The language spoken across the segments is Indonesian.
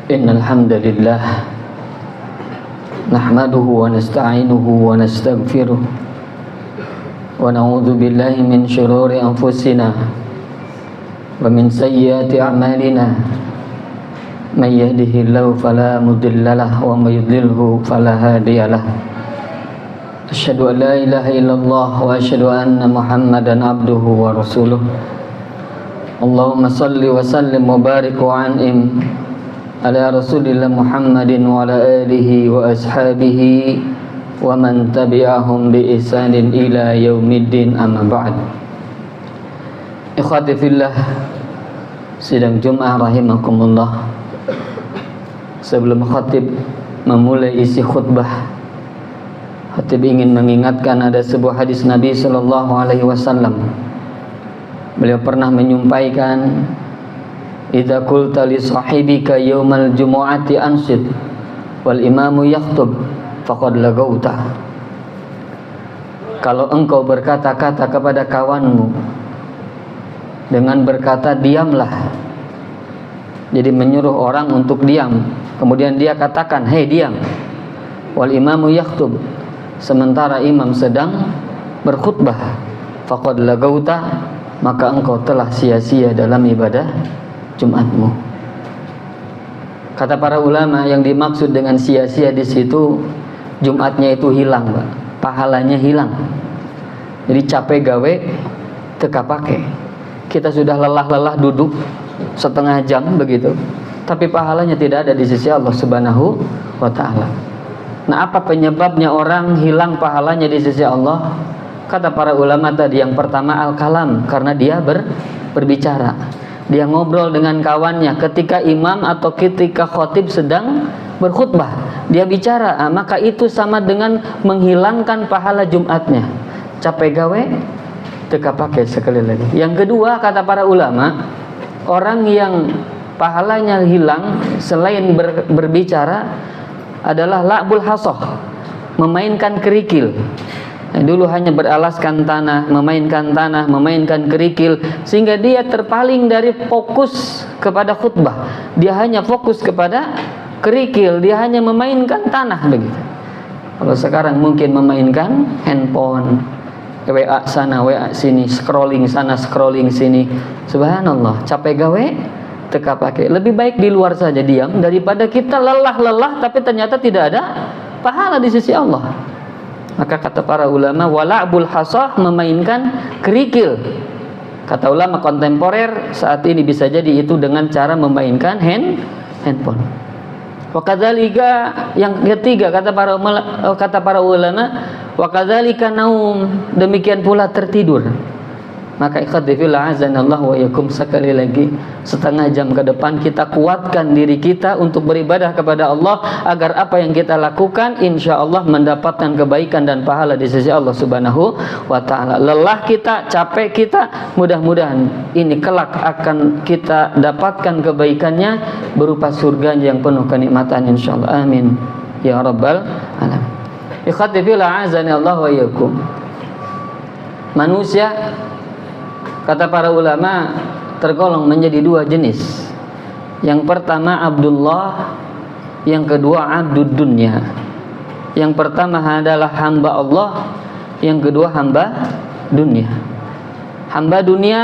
Innal hamdalillah nahmaduhu wa nasta'inuhu wa nastaghfiruh wa na'udzu billahi min shururi anfusina wa min sayyiati a'malina may yahdihillahu fala mudhillalah wa may yudlilhu fala hadiyalah. Asyhadu an la ilaha illallah wa asyhadu anna Muhammadan abduhu wa rasuluh. Allahumma salli wa sallim wa barik wa an'im ala Rasulillah Muhammadin wa ala alihi wa ashabihi wa man tabi'ahum bi ihsanin ila yaumiddin, amma ba'd. Ikhwati fillah, sidang Jum'ah rahimakumullah. Sebelum khatib memulai isi khutbah, khatib ingin mengingatkan ada sebuah hadis Nabi sallallahu alaihi wasallam. Beliau pernah menyampaikan, idza qulta li sahibika yaumal jumu'ati ansid wal imamu yakhthub faqad lagauta. Kalau engkau berkata-kata kepada kawanmu dengan berkata diamlah, jadi menyuruh orang untuk diam, kemudian dia katakan hei diam, wal imamu yakhthub, sementara imam sedang berkhutbah, faqad lagauta, maka engkau telah sia-sia dalam ibadah Jumatmu. Kata para ulama, yang dimaksud dengan sia-sia di situ Jumatnya itu hilang, Pak. Pahalanya hilang. Jadi capek gawe teka pake. Kita sudah lelah-lelah duduk setengah jam begitu, tapi pahalanya tidak ada di sisi Allah Subhanahu wa taala. Nah, apa penyebabnya orang hilang pahalanya di sisi Allah? Kata para ulama tadi, yang pertama al-kalam, karena dia berbicara. Dia ngobrol dengan kawannya ketika imam atau ketika khatib sedang berkhutbah. Dia bicara, maka itu sama dengan menghilangkan pahala Jumatnya. Capek gawe teka pakai sekali lagi. Yang kedua, kata para ulama, orang yang pahalanya hilang selain berbicara adalah la'bul hasoh, memainkan kerikil. Dulu hanya beralaskan tanah, memainkan kerikil, sehingga dia terpaling dari fokus kepada khutbah. Dia hanya fokus kepada kerikil, dia hanya memainkan tanah begitu. Kalau sekarang mungkin memainkan handphone, WA sana, WA sini, scrolling sana, scrolling sini. Subhanallah, capek gawe teka pakai. Lebih baik di luar saja diam daripada kita lelah-lelah tapi ternyata tidak ada pahala di sisi Allah. Maka kata para ulama, wala'bul hasah, memainkan kerikil. Kata ulama kontemporer saat ini bisa jadi itu dengan cara memainkan handphone. Wa kadzalika, yang ketiga kata para ulama, wa kadzalika naum, demikian pula tertidur. Maka ikhwatifillah azanallah wa yakum, sekali lagi setengah jam ke depan kita kuatkan diri kita untuk beribadah kepada Allah, agar apa yang kita lakukan insya Allah mendapatkan kebaikan dan pahala di sisi Allah Subhanahu wa ta'ala. Lelah kita, capek kita, mudah-mudahan ini kelak akan kita dapatkan kebaikannya berupa surga yang penuh kenikmatan insya Allah. Amin ya rabbal alamin. Ikhwatifillah azanallah wa yakum. Manusia, kata para ulama, tergolong menjadi dua jenis. Yang pertama Abdullah, yang kedua Abdud Dunya. Yang pertama adalah hamba Allah, yang kedua hamba dunia. Hamba dunia,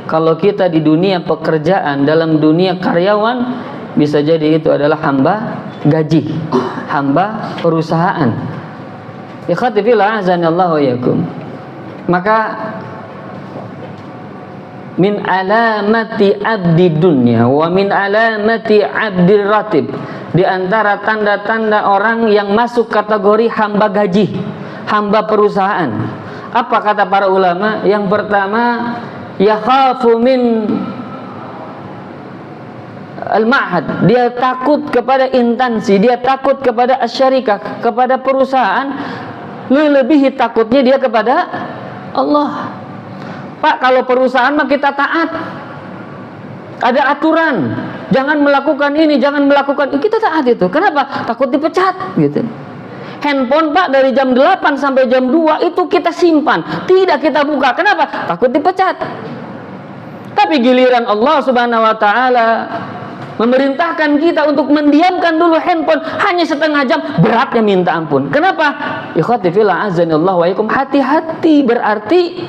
kalau kita di dunia pekerjaan, dalam dunia karyawan, bisa jadi itu adalah hamba gaji, hamba perusahaan. Ikhwati fillah azanallahu wa yakum. Maka min alamati abdi dunya wa min alamati abdi ratib, di antara tanda-tanda orang yang masuk kategori hamba gaji, hamba perusahaan. Apa kata para ulama? Yang pertama, yakhafu min al-ma'had, dia takut kepada instansi, dia takut kepada asyarikah, kepada perusahaan, melebihi takutnya dia kepada Allah. Pak, kalau perusahaan mah kita taat, ada aturan, jangan melakukan ini, jangan melakukan ini, kita taat itu. Kenapa? Takut dipecat gitu. Handphone Pak dari jam 8 sampai jam 2 itu kita simpan, tidak kita buka. Kenapa? Takut dipecat. Tapi giliran Allah Subhanahu wa taala, memerintahkan kita untuk mendiamkan dulu handphone hanya setengah jam, beratnya minta ampun. Kenapa? Ikhwati fillah azanillahu wa iyyakum, hati-hati, berarti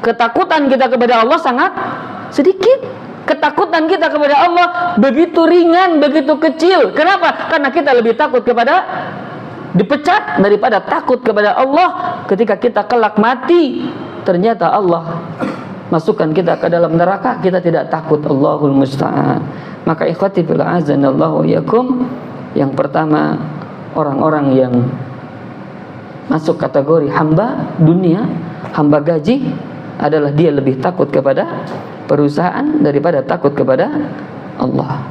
ketakutan kita kepada Allah sangat sedikit. Ketakutan kita kepada Allah begitu ringan, begitu kecil. Kenapa? Karena kita lebih takut kepada dipecat daripada takut kepada Allah ketika kita kelak mati. Ternyata Allah masukkan kita ke dalam neraka, kita tidak takut. Allahul musta'an. Maka ikhwati fillah azanallahu wa iyyakum, yang pertama, orang-orang yang masuk kategori hamba dunia, hamba gaji, adalah dia lebih takut kepada perusahaan daripada takut kepada Allah.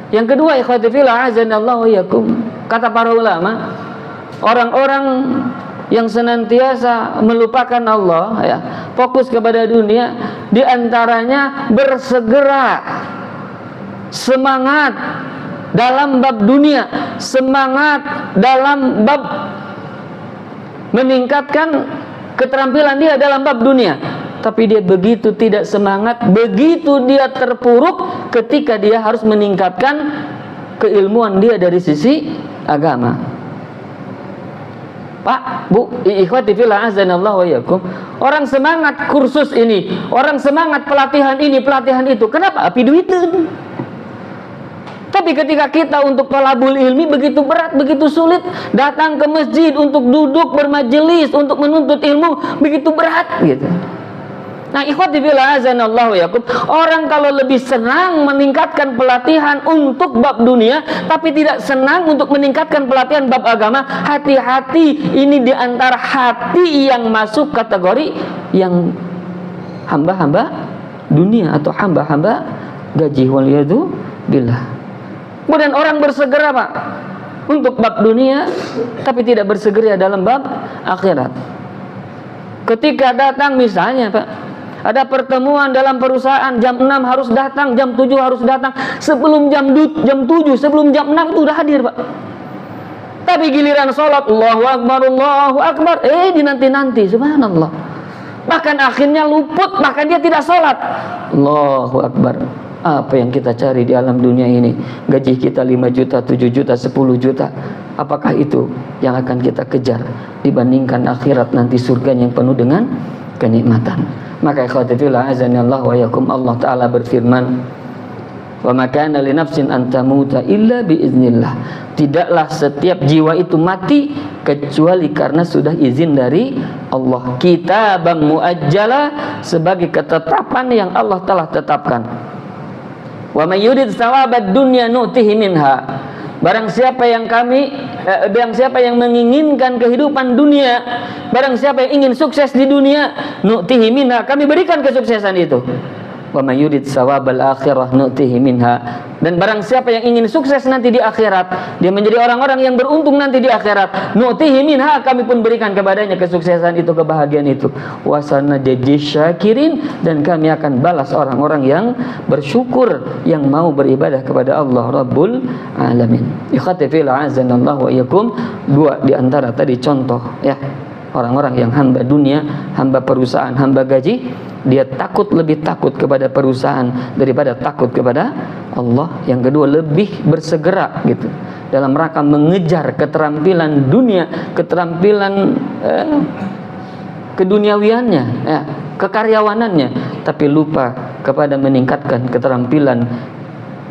Yang kedua, ikhwati fillah azanallahu wa iyyakum, kata para ulama, orang-orang yang senantiasa melupakan Allah, ya, fokus kepada dunia, diantaranya bersegera, semangat dalam bab dunia, semangat dalam bab meningkatkan keterampilan dia dalam bab dunia, tapi dia begitu tidak semangat, begitu dia terpuruk ketika dia harus meningkatkan keilmuan dia dari sisi agama. Pak, Bu, ikhwati fillah azanallahu wa iyyakum, orang semangat kursus ini, orang semangat pelatihan ini, pelatihan itu. Kenapa? Api duitan. Tapi ketika kita untuk thalabul ilmi begitu berat, begitu sulit, datang ke masjid untuk duduk bermajelis, untuk menuntut ilmu, begitu berat gitu. Nah, ikhwati fillah azanallahu wa iyyakum, orang kalau lebih senang meningkatkan pelatihan untuk bab dunia tapi tidak senang untuk meningkatkan pelatihan bab agama, hati-hati, ini diantara hati yang masuk kategori yang hamba-hamba dunia atau hamba-hamba gaji, waliyadu billah. Kemudian orang bersegera, Pak, untuk bab dunia tapi tidak bersegera dalam bab akhirat. Ketika datang misalnya, Pak, ada pertemuan dalam perusahaan, jam 6 harus datang, jam 7 harus datang, sebelum jam 7, sebelum jam 6 itu udah hadir, Pak. Tapi giliran sholat, Allahu Akbar, dinanti-nanti, subhanallah. Bahkan akhirnya luput, bahkan dia tidak sholat. Allahu Akbar. Apa yang kita cari di alam dunia ini? Gaji kita 5 juta, 7 juta, 10 juta. Apakah itu yang akan kita kejar dibandingkan akhirat nanti, surga yang penuh dengan kenikmatan? Maka ikhwati fillah azanillahu wa iyyakum, Allah Ta'ala berfirman, wa ma kana li nafsin an tamuta illa biiznillah. Tidaklah setiap jiwa itu mati kecuali karena sudah izin dari Allah. Kitaban muajjala, sebagai ketetapan yang Allah telah tetapkan. Wa may yurid thawabad dunya nu'tihi minha. Barang siapa yang menginginkan kehidupan dunia, barang siapa yang ingin sukses di dunia, nu'tihi minha, kami berikan kesuksesan itu. Wa may yurid thawabal akhirah nu'tihi minha. Dan barang siapa yang ingin sukses nanti di akhirat, dia menjadi orang-orang yang beruntung nanti di akhirat, nu'tihi minha, kami pun berikan kepadanya kesuksesan itu, kebahagiaan itu. Wa sanajzi syakirin, dan kami akan balas orang-orang yang bersyukur, yang mau beribadah kepada Allah Rabbul Alamin. Ikhwati fillah azanallahu wa iyyakum, dua di antara tadi contoh, ya, orang-orang yang hamba dunia, hamba perusahaan, hamba gaji, dia lebih takut kepada perusahaan daripada takut kepada Allah. Yang kedua, lebih bersegera gitu dalam rangka mengejar keterampilan dunia, keterampilan keduniawiannya, ya, kekaryawanannya, tapi lupa kepada meningkatkan keterampilan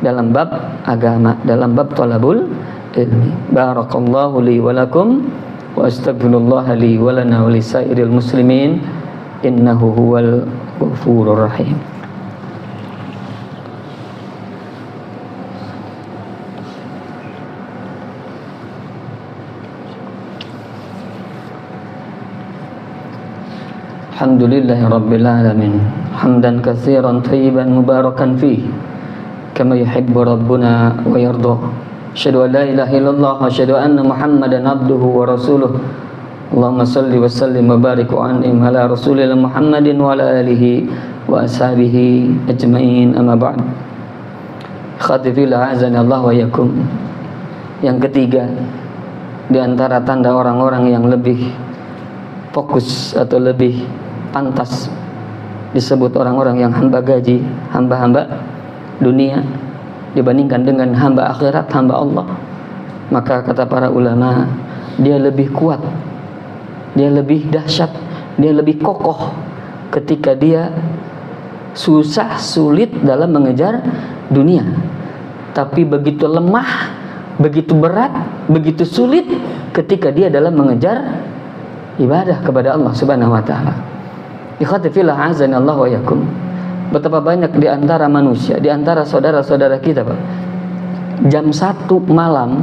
dalam bab agama, dalam bab thalabul ilmi. Barakallahu li wa lakum wa astaghfirullah li wa lana wa lisairil muslimin, innahu huwal ghafurur rahim. Alhamdulillahi rabbil alamin, hamdan katsiran thayyiban mubarakan fihi kama yuhibbu rabbuna wa yardah. Asyhadu an la ilaha illallah wa asyhadu anna Muhammadan abduhu wa rasuluh. Allahumma salli wa sallim wa barik wa an'im ala rasulillah Muhammadin wa ala alihi wa ashabihi ajma'in, amma ba'd. Khati fillah azanillah wa iyyakum. Yang ketiga, di antara tanda orang-orang yang lebih fokus atau lebih pantas disebut orang-orang yang hamba gaji, hamba-hamba dunia, dibandingkan dengan hamba akhirat, hamba Allah. Maka kata para ulama, dia lebih kuat, dia lebih dahsyat, dia lebih kokoh ketika dia susah sulit dalam mengejar dunia. Tapi begitu lemah, begitu berat, begitu sulit ketika dia dalam mengejar ibadah kepada Allah Subhanahu wa taala. Ikhwati fillah azanallahu wa yakum. Betapa banyak di antara manusia, di antara saudara-saudara kita, Pak, jam 1 malam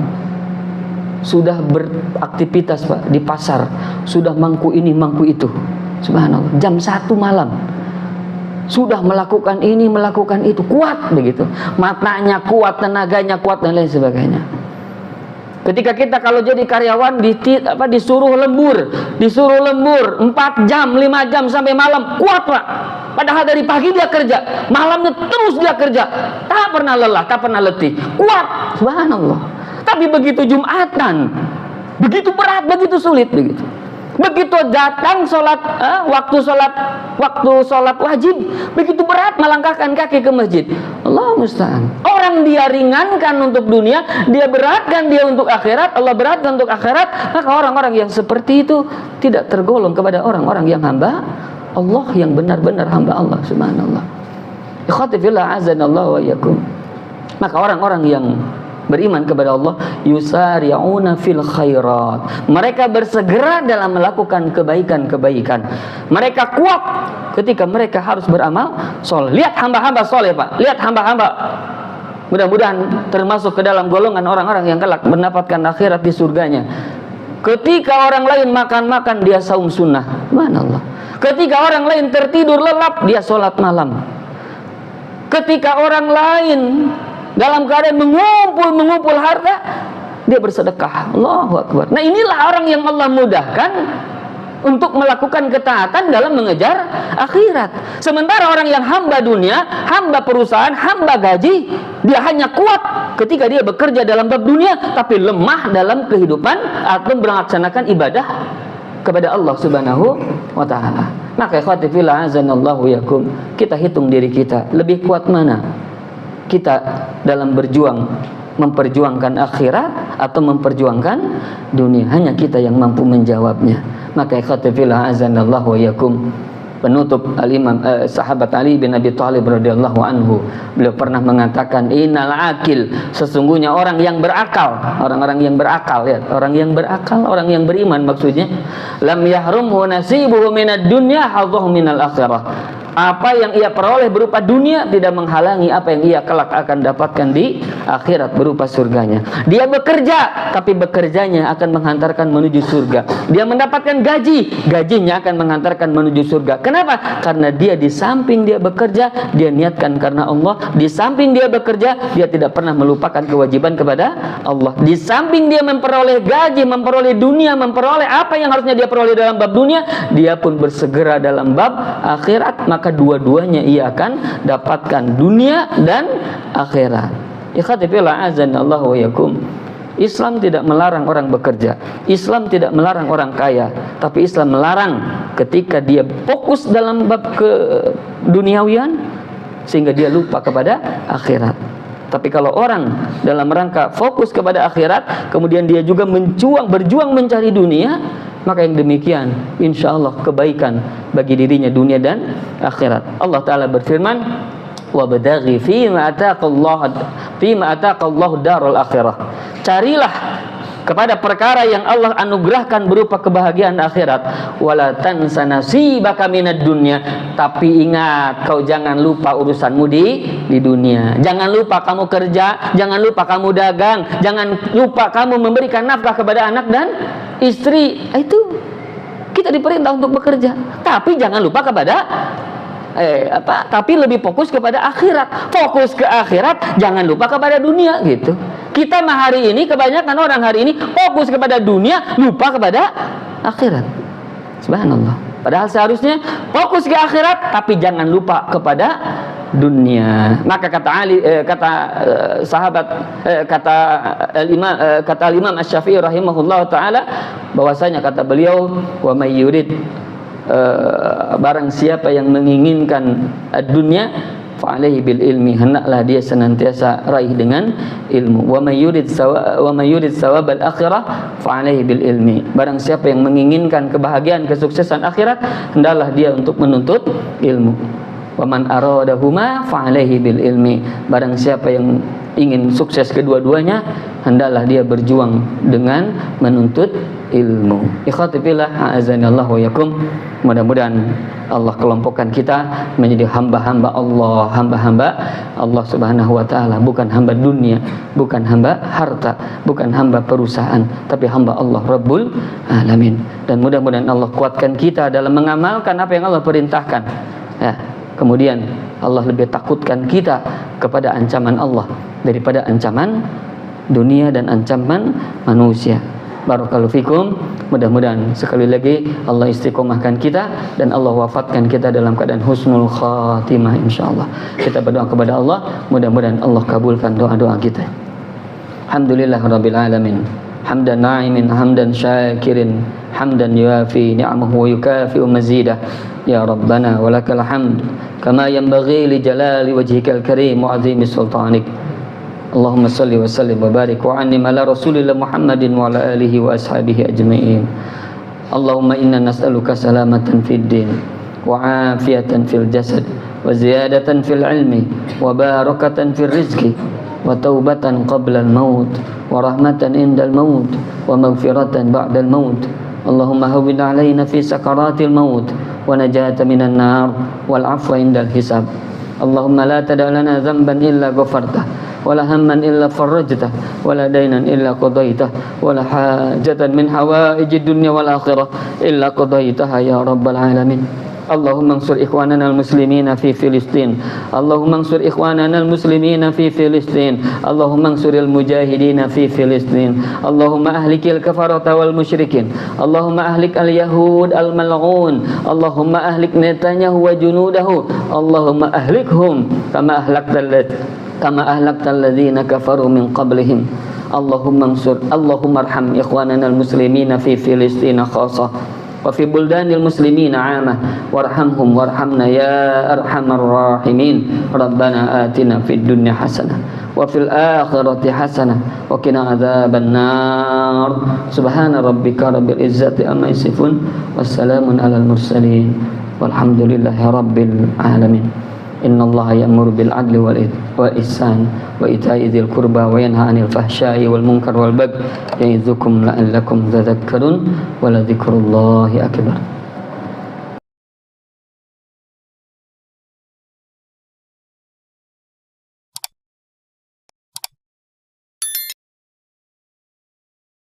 sudah beraktivitas, Pak, di pasar, sudah mangku ini, mangku itu. Subhanallah, jam 1 malam sudah melakukan ini, melakukan itu, kuat begitu. Matanya kuat, tenaganya kuat, dan lain sebagainya. Ketika kita kalau jadi karyawan disuruh lembur 4 jam, 5 jam sampai malam, kuat, Pak. Padahal dari pagi dia kerja, malamnya terus dia kerja, tak pernah lelah, tak pernah letih, kuat, subhanallah. Tapi begitu Jumatan, begitu berat, begitu sulit, begitu. Begitu datang waktu sholat wajib, begitu berat melangkahkan kaki ke masjid. Allah musta'an. Orang dia ringankan untuk dunia, dia beratkan dia untuk akhirat, Allah beratkan untuk akhirat. Maka orang-orang yang seperti itu tidak tergolong kepada orang-orang yang hamba Allah, yang benar-benar hamba Allah, subhanallah. Ikhwati fillah azanallahu wa yakum. Maka orang-orang yang beriman kepada Allah, yusari'una fil khairat, mereka bersegera dalam melakukan kebaikan-kebaikan. Mereka kuat ketika mereka harus beramal soleh. Lihat hamba-hamba soleh, Pak. Lihat hamba-hamba, mudah-mudahan termasuk ke dalam golongan orang-orang yang kelak mendapatkan akhirat di surganya. Ketika orang lain makan-makan, dia saum sunnah, subhanallah. Ketika orang lain tertidur lelap, dia sholat malam. Ketika orang lain dalam keadaan mengumpul harta, dia bersedekah. Allahu Akbar. Nah, inilah orang yang Allah mudahkan untuk melakukan ketaatan dalam mengejar akhirat. Sementara orang yang hamba dunia, hamba perusahaan, hamba gaji, dia hanya kuat ketika dia bekerja dalam bab dunia, tapi lemah dalam kehidupan atau melaksanakan ibadah kepada Allah Subhanahu wa taala. Maka ikhwati fillah azanallahu yakum, kita hitung diri kita, lebih kuat mana kita dalam memperjuangkan akhirat atau memperjuangkan dunia? Hanya kita yang mampu menjawabnya. Maka ikhwati fillah azanallahu wa yakum, penutup sahabat Ali bin Abi Thalib radhiyallahu anhu, beliau pernah mengatakan, innal akil, sesungguhnya orang yang berakal, orang-orang yang berakal, ya, orang yang berakal, orang yang beriman maksudnya, lam yahrumhu nasibuhu minad dunya hadzahu minal akhirah. Apa yang ia peroleh berupa dunia tidak menghalangi apa yang ia kelak akan dapatkan di akhirat berupa surganya. Dia bekerja, tapi bekerjanya akan menghantarkan menuju surga. Dia mendapatkan gaji, gajinya akan menghantarkan menuju surga. Kenapa? Karena dia di samping dia bekerja, dia niatkan karena Allah. Di samping dia bekerja, dia tidak pernah melupakan kewajiban kepada Allah. Di samping dia memperoleh gaji, memperoleh dunia, memperoleh apa yang harusnya dia peroleh dalam bab dunia, dia pun bersegera dalam bab akhirat. Maka dua-duanya ia akan dapatkan, dunia dan akhirat. Ikhwati fillah azanallahu wa yakum. Islam tidak melarang orang bekerja, Islam tidak melarang orang kaya, tapi Islam melarang ketika dia fokus dalam bab keduniawian sehingga dia lupa kepada akhirat. Tapi kalau orang dalam rangka fokus kepada akhirat, kemudian dia juga berjuang mencari dunia, maka yang demikian insya Allah kebaikan bagi dirinya dunia dan akhirat. Allah Ta'ala berfirman, wabtaghi fima ataqallahu darul akhirah. Carilah kepada perkara yang Allah anugerahkan berupa kebahagiaan akhirat. Wala tansa nasibaka minad dunya. Tapi ingat, kau jangan lupa urusanmu di dunia. Jangan lupa kamu kerja, jangan lupa kamu dagang, jangan lupa kamu memberikan nafkah kepada anak dan istri. Itu kita diperintah untuk bekerja, tapi jangan lupa kepada tapi lebih fokus kepada akhirat. Fokus ke akhirat, jangan lupa kepada dunia, gitu. Kita hari ini, kebanyakan orang hari ini fokus kepada dunia, lupa kepada akhirat. Subhanallah. Padahal seharusnya fokus ke akhirat, tapi jangan lupa kepada dunia. Maka kata Ali, kata Imam Asy-Syafi'i rahimahullah taala, bahwasanya kata beliau, wa may yurid, barang siapa yang menginginkan dunia, fa'alaihi bil ilmi, hendaklah dia senantiasa raih dengan ilmu. Wa may yurid thawabal akhirah fa'alaihi bil ilmi. Barang siapa yang menginginkan kebahagiaan, kesuksesan akhirat, hendaklah dia untuk menuntut ilmu. Wa man aradahuma fa'alaihi bil ilmi. Barang siapa yang ingin sukses kedua-duanya, hendaklah dia berjuang dengan menuntut ilmu. Ikhwati fillah, a'azanillah wa yakum. Mudah-mudahan Allah kelompokkan kita menjadi hamba-hamba Allah, hamba-hamba Allah Subhanahu wa taala, bukan hamba dunia, bukan hamba harta, bukan hamba perusahaan, tapi hamba Allah Rabbul Alamin. Dan mudah-mudahan Allah kuatkan kita dalam mengamalkan apa yang Allah perintahkan. Ya, kemudian Allah lebih takutkan kita kepada ancaman Allah daripada ancaman dunia dan ancaman manusia. Barakallahu fikum. Mudah-mudahan sekali lagi Allah istiqomahkan kita dan Allah wafatkan kita dalam keadaan husnul khatimah insyaallah. Kita berdoa kepada Allah, mudah-mudahan Allah kabulkan doa-doa kita. Alhamdulillah rabbil alamin. Hamdan na'imin, hamdan syakirin, hamdan yuafi ni'amahu wa yukafi'u mazidah. Ya Rabbana walakal hamd kama yanbaghi li jalali wajhikal karim wa 'azimi sultanik. Allahumma salli wa sallim wa barik wa an'im ala rasulillah Muhammadin wa ala alihi wa ashabihi ajma'in. Allahumma inna nas'aluka salamatan fid din wa afiyatan fil jasad wa ziyadatan fil ilmi wa barakatan fil rizqi wa taubatan qabla al maut wa rahmatan inda al maut wa maghfiratan ba'da al maut. Allahumma hawwin alaina fi sakaratil maut wa najata minan nar wal afwa inda al hisab. Allahumma la tada' lana dhanban illa ghafartah wala hamman illa farajtah wala dainan illa qadaitah wala hajatan min hawaijid dunya wal akhirah illa qadaitaha ya rabbal alamin. Allahumma ansur ikhwanana al-muslimina fi Filistin. Allahumma ansur ikhwanana al-muslimina fi Filistin. Allahumma ansuril mujahidina fi Filistin. Allahumma ahlikil kafarata wal musyrikin. Allahumma ahlik al-yahud al-mal'un. Allahumma ahlik Netanyahu wa junudahu. Allahumma ahlikhum kama ahlaktal ladzina kafaru min qablihim. Allahumma ansur, Allahumma arham ikhwanana al-muslimina fi Filistin khassah wa fi buldanil muslimina 'amah warhamhum warhamna ya arhamar rahimin. Rabbana atina fid dunya hasanah wa fil akhirati hasanah wa qina adzaban nar. Subhana rabbika rabbil izzati amma yasifun wassalamun alal mursalin walhamdulillahi rabbil alamin. Innallaha ya'muru bil 'adli wal ihsan wa ita'i dzil qurba wa yanha 'anil fahsya'i wal munkar wal baghi ya'idzukum la'allakum tadhakkarun wa la dzikrullahi akbar.